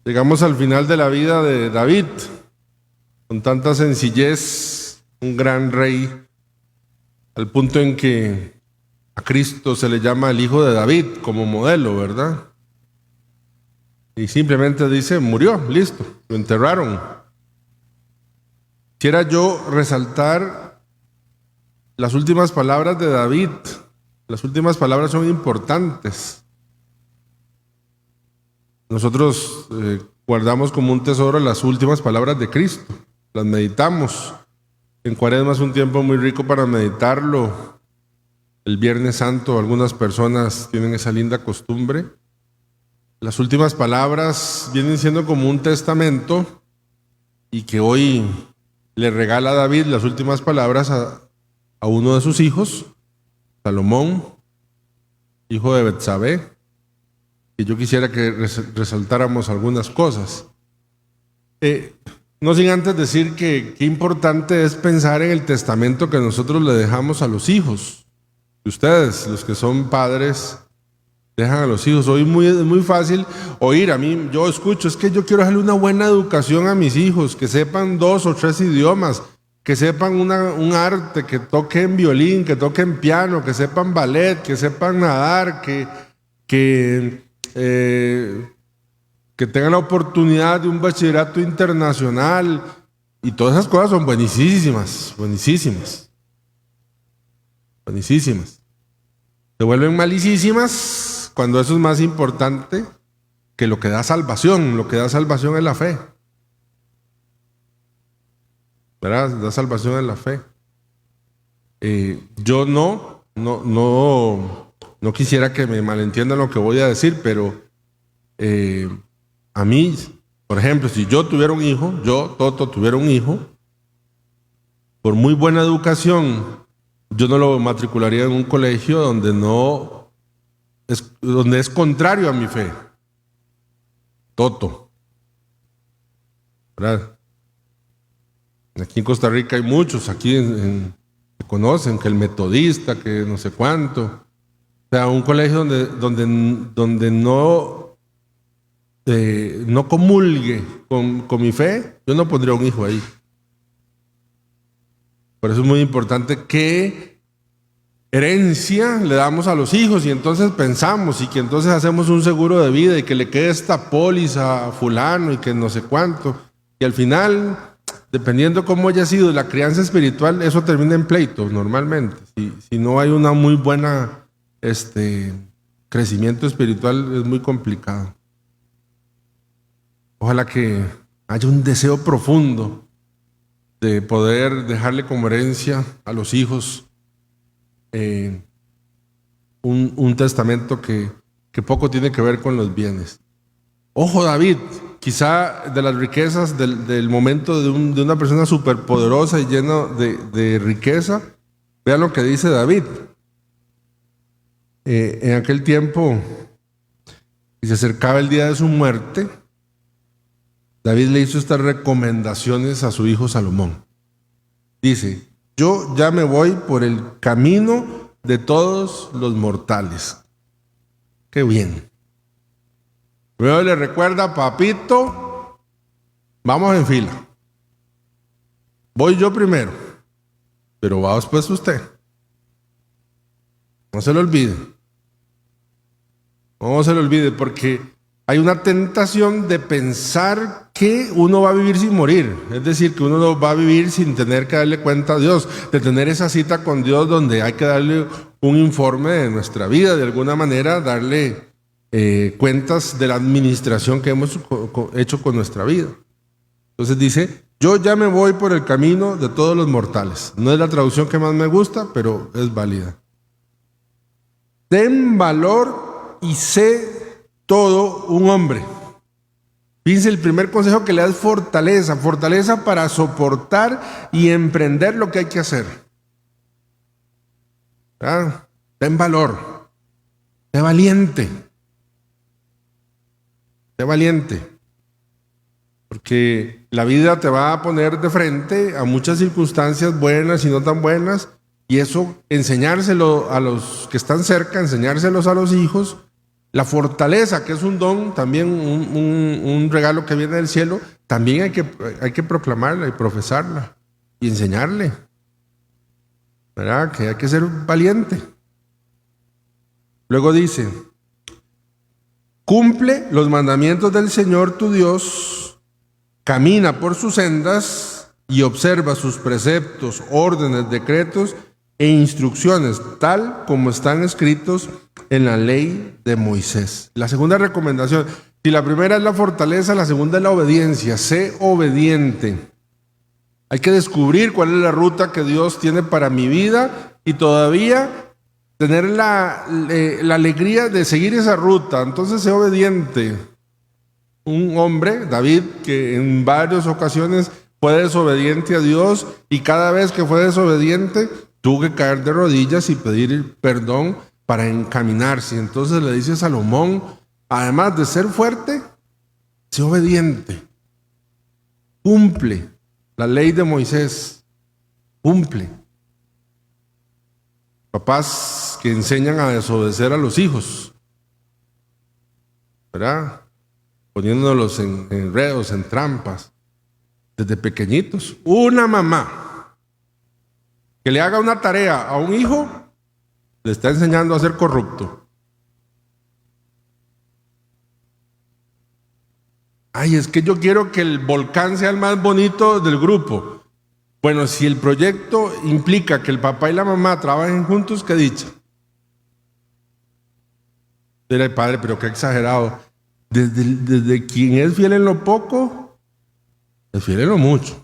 Llegamos al final de la vida de David, con tanta sencillez, un gran rey, al punto en que a Cristo se le llama el hijo de David como modelo, ¿verdad? Y simplemente dice, murió, listo, lo enterraron. Quisiera yo resaltar las últimas palabras de David. Las últimas palabras son importantes. Nosotros guardamos como un tesoro las últimas palabras de Cristo, las meditamos. En Cuaresma es un tiempo muy rico para meditarlo. El Viernes Santo algunas personas tienen esa linda costumbre. Las últimas palabras vienen siendo como un testamento y que hoy le regala a David las últimas palabras a uno de sus hijos, Salomón, hijo de Betsabé. Y yo quisiera que resaltáramos algunas cosas. No sin antes decir que qué importante es pensar en el testamento que nosotros le dejamos a los hijos. Ustedes, los que son padres, dejan a los hijos. Hoy es muy fácil oír, a mí, yo escucho, es que yo quiero darle una buena educación a mis hijos, que sepan 2 o 3 idiomas, que sepan un arte, que toquen violín, que toquen piano, que sepan ballet, que sepan nadar, que tengan la oportunidad de un bachillerato internacional, y todas esas cosas son buenísimas. Se vuelven malísimas cuando eso es más importante que lo que da salvación. Lo que da salvación es la fe, ¿verdad? Da salvación es la fe. Yo no quisiera que me malentiendan lo que voy a decir, pero a mí, por ejemplo, si yo tuviera un hijo, Toto, tuviera un hijo, por muy buena educación, yo no lo matricularía en un colegio donde es contrario a mi fe. Toto, ¿verdad? Aquí en Costa Rica hay muchos, aquí que conocen, que el metodista, que no sé cuánto. O sea, un colegio donde no comulgue con mi fe, yo no pondría un hijo ahí. Por eso es muy importante qué herencia le damos a los hijos, y entonces pensamos, y que entonces hacemos un seguro de vida y que le quede esta póliza a fulano y que no sé cuánto. Y al final, dependiendo cómo haya sido la crianza espiritual, eso termina en pleito normalmente. Si no hay una muy buena crecimiento espiritual, es muy complicado. Ojalá que haya un deseo profundo de poder dejarle como herencia a los hijos un testamento que poco tiene que ver con los bienes. Ojo, David, quizá de las riquezas del momento de una persona superpoderosa y llena de riqueza. Vean lo que dice David. En aquel tiempo, y se acercaba el día de su muerte, David le hizo estas recomendaciones a su hijo Salomón. Dice, yo ya me voy por el camino de todos los mortales. Qué bien. Luego le recuerda, papito, vamos en fila. Voy yo primero, pero va después usted. No se lo olvide. No se lo olvide, porque hay una tentación de pensar que uno va a vivir sin morir. Es decir, que uno no va a vivir sin tener que darle cuenta a Dios, de tener esa cita con Dios donde hay que darle un informe de nuestra vida, de alguna manera darle cuentas de la administración que hemos hecho con nuestra vida. Entonces dice, yo ya me voy por el camino de todos los mortales. No es la traducción que más me gusta, pero es válida. Ten valor y sé todo un hombre. Fíjense, el primer consejo que le da es fortaleza para soportar y emprender lo que hay que hacer. ¿Verdad? Ten valor, sé valiente, porque la vida te va a poner de frente a muchas circunstancias buenas y no tan buenas, y eso enseñárselo a los que están cerca, enseñárselos a los hijos, La fortaleza, que es un don, también un regalo que viene del cielo, también hay que proclamarla y profesarla y enseñarle, ¿verdad? Que hay que ser valiente. Luego dice, cumple los mandamientos del Señor tu Dios, camina por sus sendas y observa sus preceptos, órdenes, decretos e instrucciones, tal como están escritos en la ley de Moisés. La segunda recomendación, si la primera es la fortaleza, la segunda es la obediencia. Sé obediente. Hay que descubrir cuál es la ruta que Dios tiene para mi vida y todavía tener la alegría de seguir esa ruta. Entonces, sé obediente. Un hombre, David, que en varias ocasiones fue desobediente a Dios y cada vez que fue desobediente tuvo que caer de rodillas y pedir perdón para encaminarse. Entonces le dice a Salomón, además de ser fuerte, sé obediente. Cumple la ley de Moisés. Cumple. Papás que enseñan a desobedecer a los hijos, ¿verdad? Poniéndolos en enredos, en trampas, desde pequeñitos. Una mamá que le haga una tarea a un hijo, le está enseñando a ser corrupto. Ay, es que yo quiero que el volcán sea el más bonito del grupo. Bueno, si el proyecto implica que el papá y la mamá trabajen juntos, qué dicha. Dirá, padre, pero qué exagerado. Desde quien es fiel en lo poco, es fiel en lo mucho.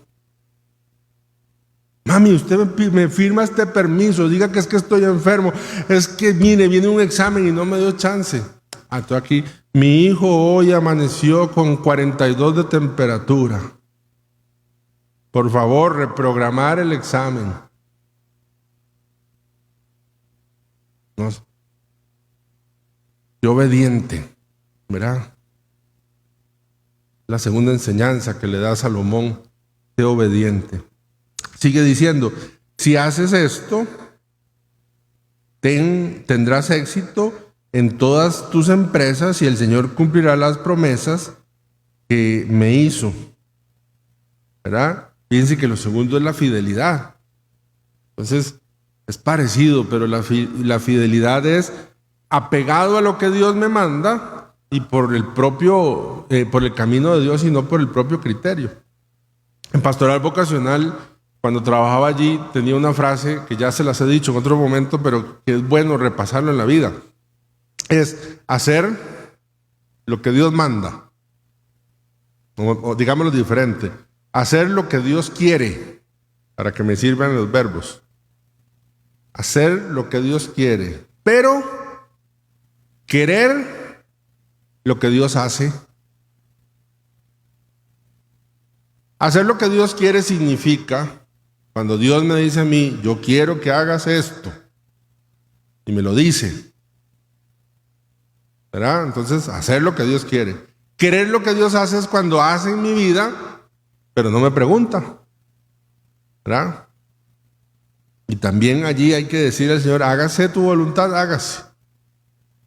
Mami, usted me firma este permiso, diga que es que estoy enfermo, es que mire, viene un examen y no me dio chance. Estoy aquí, mi hijo hoy amaneció con 42 de temperatura. Por favor, reprogramar el examen. No, sé obediente, ¿verdad? La segunda enseñanza que le da Salomón, sé obediente. Sigue diciendo, si haces esto, tendrás éxito en todas tus empresas y el Señor cumplirá las promesas que me hizo, ¿verdad? Fíjense que lo segundo es la fidelidad. Entonces, es parecido, pero la fidelidad es apegado a lo que Dios me manda y por el camino de Dios y no por el propio criterio. En Pastoral Vocacional, cuando trabajaba allí, tenía una frase que ya se las he dicho en otro momento, pero que es bueno repasarlo en la vida. Es hacer lo que Dios manda. O digámoslo diferente. Hacer lo que Dios quiere, para que me sirvan los verbos. Hacer lo que Dios quiere, pero querer lo que Dios hace. Hacer lo que Dios quiere significa, cuando Dios me dice a mí, yo quiero que hagas esto, y me lo dice, ¿verdad? Entonces, hacer lo que Dios quiere. Querer lo que Dios hace es cuando hace en mi vida, pero no me pregunta, ¿verdad? Y también allí hay que decirle al Señor, hágase tu voluntad, hágase.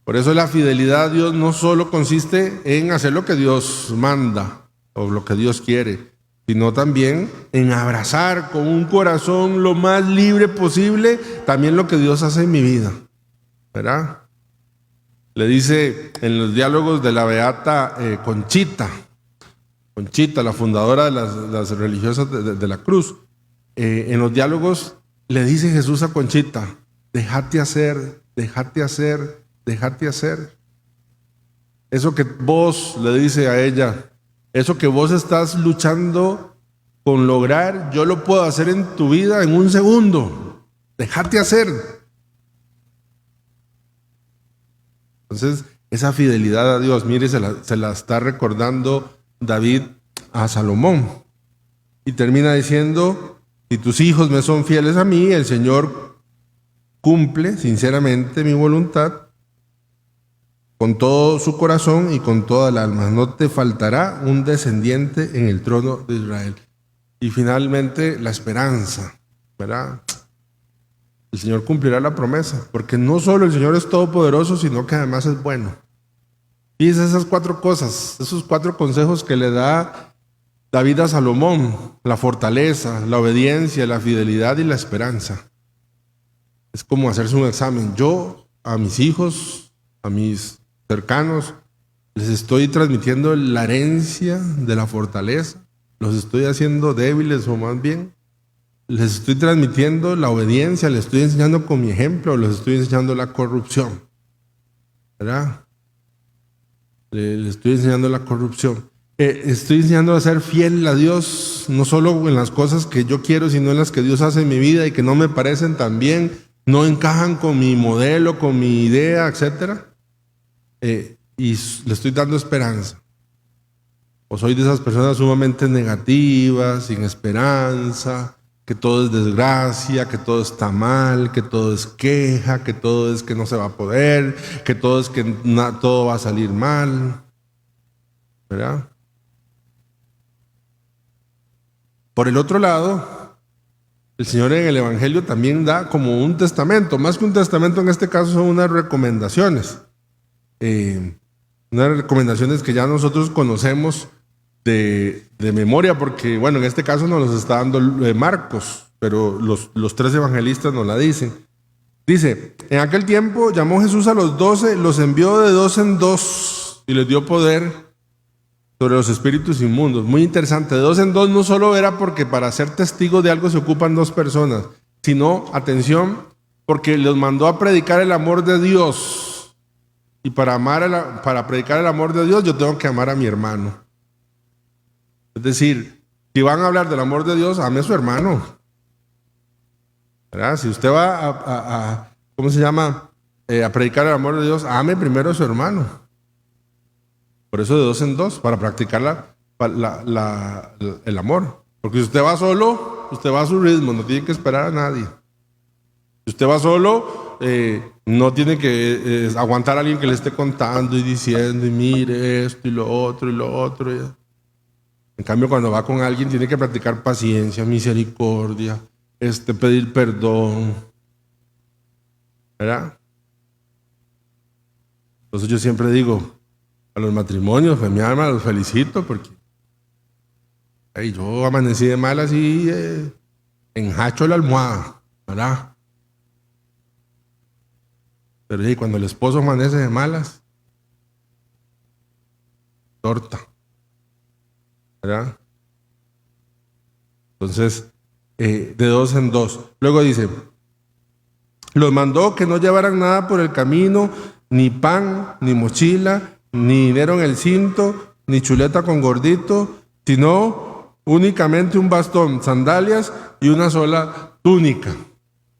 Por eso la fidelidad a Dios no solo consiste en hacer lo que Dios manda o lo que Dios quiere, sino también en abrazar con un corazón lo más libre posible también lo que Dios hace en mi vida, ¿verdad? Le dice en los diálogos de la beata Conchita, la fundadora de las religiosas de la Cruz, en los diálogos le dice Jesús a Conchita, déjate hacer, déjate hacer, déjate hacer. Eso que vos, le dice a ella, eso que vos estás luchando con lograr, yo lo puedo hacer en tu vida en un segundo. Déjate hacer. Entonces, esa fidelidad a Dios, mire, se la está recordando David a Salomón. Y termina diciendo, si tus hijos me son fieles a mí, el Señor cumple sinceramente mi voluntad con todo su corazón y con toda el alma. No te faltará un descendiente en el trono de Israel. Y finalmente, la esperanza, ¿verdad? El Señor cumplirá la promesa, porque no solo el Señor es todopoderoso, sino que además es bueno. Y esas 4 cosas, esos 4 consejos que le da David a Salomón: la fortaleza, la obediencia, la fidelidad y la esperanza. Es como hacerse un examen. Yo a mis hijos, a mis cercanos, les estoy transmitiendo la herencia de la fortaleza, los estoy haciendo débiles, o más bien les estoy transmitiendo la obediencia, les estoy enseñando con mi ejemplo, o les estoy enseñando la corrupción, ¿verdad? Le estoy enseñando la corrupción. Estoy enseñando a ser fiel a Dios, no solo en las cosas que yo quiero, sino en las que Dios hace en mi vida y que no me parecen tan bien, no encajan con mi modelo, con mi idea, etc. Y le estoy dando esperanza. O soy de esas personas sumamente negativas, sin esperanza, que todo es desgracia, que todo está mal, que todo es queja, que todo es que no se va a poder, que todo es que todo va a salir mal, ¿verdad? Por el otro lado, el Señor en el Evangelio también da como un testamento. Más que un testamento, en este caso son unas recomendaciones. Unas recomendaciones que ya nosotros conocemos de memoria, porque bueno, en este caso nos los está dando Marcos, pero los 3 evangelistas nos la dicen. Dice: en aquel tiempo llamó Jesús a los 12, los envió de 2 en 2 y les dio poder sobre los espíritus inmundos. Muy interesante. De 2 en 2 no solo era porque para ser testigo de algo se ocupan 2 personas, sino, atención, porque los mandó a predicar el amor de Dios. Y para predicar el amor de Dios yo tengo que amar a mi hermano. Es decir, si van a hablar del amor de Dios, ame a su hermano, ¿verdad? Si usted va ¿cómo se llama? A predicar el amor de Dios, ame primero a su hermano. Por eso de 2 en 2, para practicar el amor. Porque si usted va solo, usted va a su ritmo, no tiene que esperar a nadie. Si usted va solo, no tiene que aguantar a alguien que le esté contando y diciendo, y mire esto y lo otro y lo otro. En cambio, cuando va con alguien, tiene que practicar paciencia, misericordia, pedir perdón, ¿verdad? Entonces yo siempre digo a los matrimonios, pues mi alma, los felicito porque yo amanecí de malas y enjacho la almohada, ¿verdad? Pero cuando el esposo amanece de malas, torta, ¿verdad? Entonces, de 2 en 2. Luego dice: los mandó que no llevaran nada por el camino, ni pan, ni mochila, ni dinero en el cinto, ni chuleta con gordito, sino únicamente un bastón, sandalias y una sola túnica,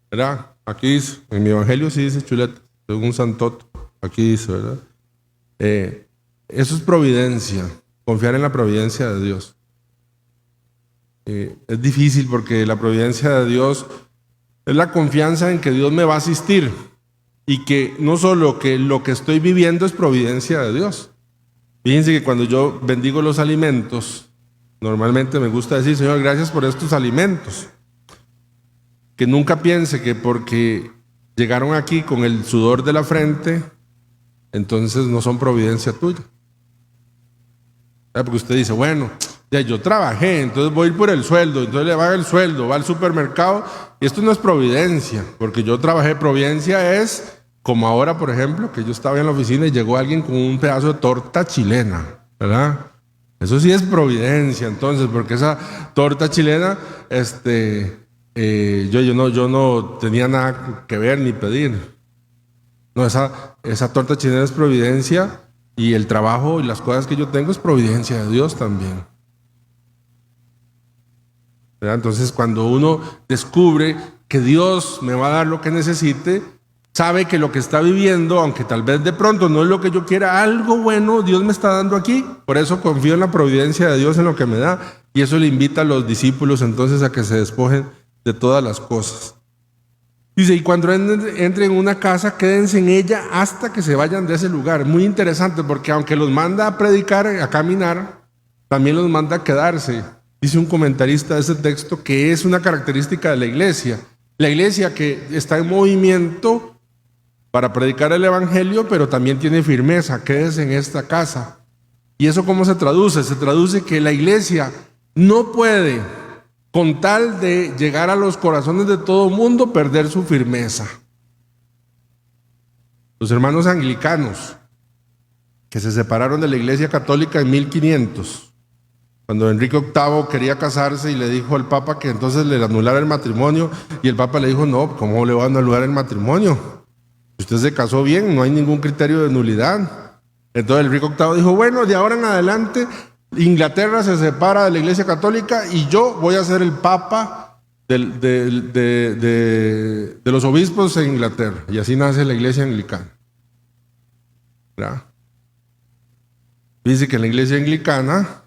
¿verdad? Aquí dice, en mi evangelio sí dice chuleta, según Santoto, aquí dice, ¿verdad? Eso es providencia, confiar en la providencia de Dios. Es difícil porque la providencia de Dios es la confianza en que Dios me va a asistir y que no solo que lo que estoy viviendo es providencia de Dios. Fíjense que cuando yo bendigo los alimentos, normalmente me gusta decir: Señor, gracias por estos alimentos. Que nunca piense que porque llegaron aquí con el sudor de la frente, entonces no son providencia tuya. Porque usted dice: bueno, ya yo trabajé, entonces voy a ir por el sueldo, entonces le va el sueldo, va al supermercado, y esto no es providencia, porque yo trabajé. Providencia es como ahora, por ejemplo, que yo estaba en la oficina y llegó alguien con un pedazo de torta chilena, ¿verdad? Eso sí es providencia, entonces, porque esa torta chilena, yo no tenía nada que ver ni pedir. No, esa torta chilena es providencia, y el trabajo y las cosas que yo tengo es providencia de Dios también, ¿verdad? Entonces, cuando uno descubre que Dios me va a dar lo que necesite, sabe que lo que está viviendo, aunque tal vez de pronto no es lo que yo quiera, algo bueno Dios me está dando aquí. Por eso confío en la providencia de Dios en lo que me da, y eso le invita a los discípulos entonces a que se despojen de todas las cosas. Dice: y cuando entren en una casa, quédense en ella hasta que se vayan de ese lugar. Muy interesante, porque aunque los manda a predicar, a caminar, también los manda a quedarse. Dice un comentarista de ese texto que es una característica de la iglesia. La iglesia que está en movimiento para predicar el evangelio, pero también tiene firmeza. Quédese en esta casa. ¿Y eso cómo se traduce? Se traduce que la iglesia no puede, con tal de llegar a los corazones de todo el mundo, perder su firmeza. Los hermanos anglicanos, que se separaron de la iglesia católica en 1500, cuando Enrique VIII quería casarse y le dijo al Papa que entonces le anulara el matrimonio, y el Papa le dijo, no, ¿cómo le va a anular el matrimonio? Usted se casó bien, no hay ningún criterio de nulidad. Entonces Enrique VIII dijo, bueno, de ahora en adelante Inglaterra se separa de la iglesia católica y yo voy a ser el Papa de los obispos en Inglaterra. Y así nace la iglesia anglicana. ¿Verdad? Dice que la iglesia anglicana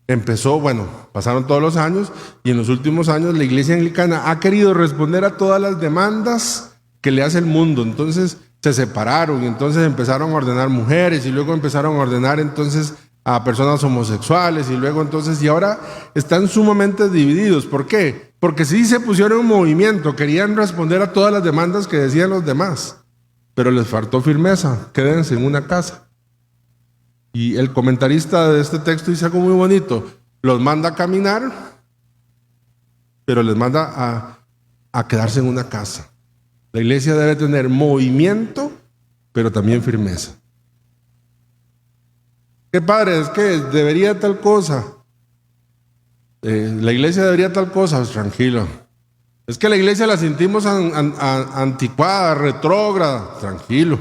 empezó, bueno, pasaron todos los años, y en los últimos años la iglesia anglicana ha querido responder a todas las demandas que le hace el mundo. Entonces se separaron y entonces empezaron a ordenar mujeres y luego empezaron a ordenar entonces a personas homosexuales y luego entonces, y ahora están sumamente divididos. ¿Por qué? Porque sí se pusieron en movimiento, querían responder a todas las demandas que decían los demás, pero les faltó firmeza. Quédense en una casa. Y el comentarista de este texto dice algo muy bonito: los manda a caminar, pero les manda a quedarse en una casa. La iglesia debe tener movimiento, pero también firmeza. ¿Qué padre? Es que debería tal cosa. La iglesia debería tal cosa. Pues, tranquilo. Es que la iglesia la sentimos anticuada, retrógrada. Tranquilo.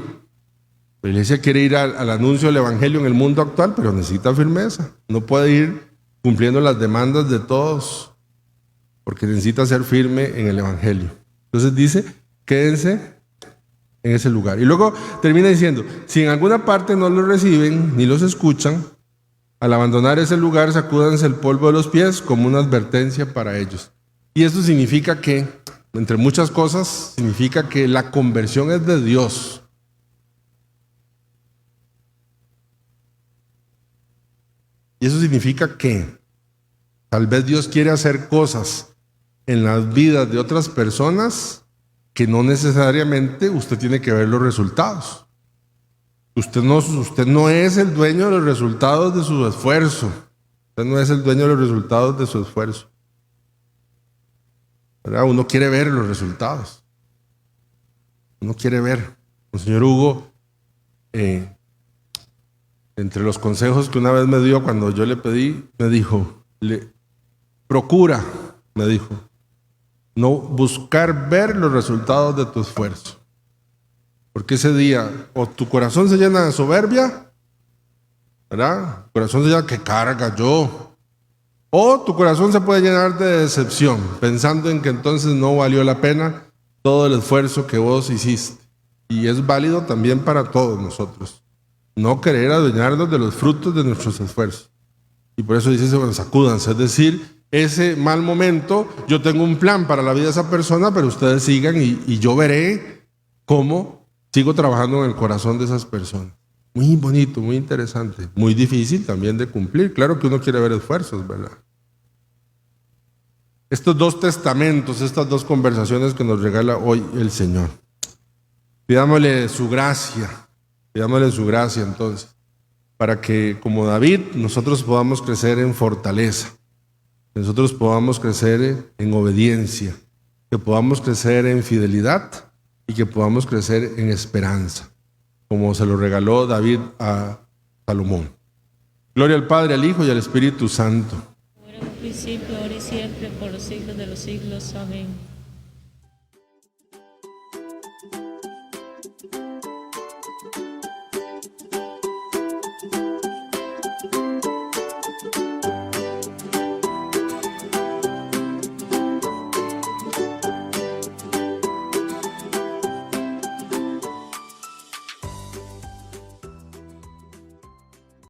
La iglesia quiere ir al anuncio del evangelio en el mundo actual, pero necesita firmeza. No puede ir cumpliendo las demandas de todos, porque necesita ser firme en el evangelio. Entonces dice, quédense en ese lugar. Y luego termina diciendo, si en alguna parte no los reciben ni los escuchan, al abandonar ese lugar sacúdanse el polvo de los pies como una advertencia para ellos. Y esto significa que, entre muchas cosas, significa que la conversión es de Dios. Y eso significa que tal vez Dios quiere hacer cosas en las vidas de otras personas que no necesariamente usted tiene que ver los resultados. Usted no es el dueño de los resultados de su esfuerzo. Usted no es el dueño de los resultados de su esfuerzo. ¿Verdad? Uno quiere ver los resultados. Uno quiere ver. El señor Hugo, entre los consejos que una vez me dio cuando yo le pedí, me dijo, procura, me dijo, no buscar ver los resultados de tu esfuerzo. Porque ese día, o tu corazón se llena de soberbia, ¿verdad? Tu corazón se llena, que carga yo. O tu corazón se puede llenar de decepción, pensando en que entonces no valió la pena todo el esfuerzo que vos hiciste. Y es válido también para todos nosotros. No querer adueñarnos de los frutos de nuestros esfuerzos. Y por eso dice, bueno, sacúdanse, es decir, ese mal momento, yo tengo un plan para la vida de esa persona, pero ustedes sigan y yo veré cómo sigo trabajando en el corazón de esas personas. Muy bonito, muy interesante, muy difícil también de cumplir. Claro que uno quiere ver esfuerzos, ¿verdad? Estos dos testamentos, estas dos conversaciones que nos regala hoy el Señor. Pidámosle su gracia entonces, para que como David nosotros podamos crecer en fortaleza. Que nosotros podamos crecer en obediencia, que podamos crecer en fidelidad y que podamos crecer en esperanza, como se lo regaló David a Salomón. Gloria al Padre, al Hijo y al Espíritu Santo. Como era en un principio, ahora y siempre, por los siglos de los siglos. Amén.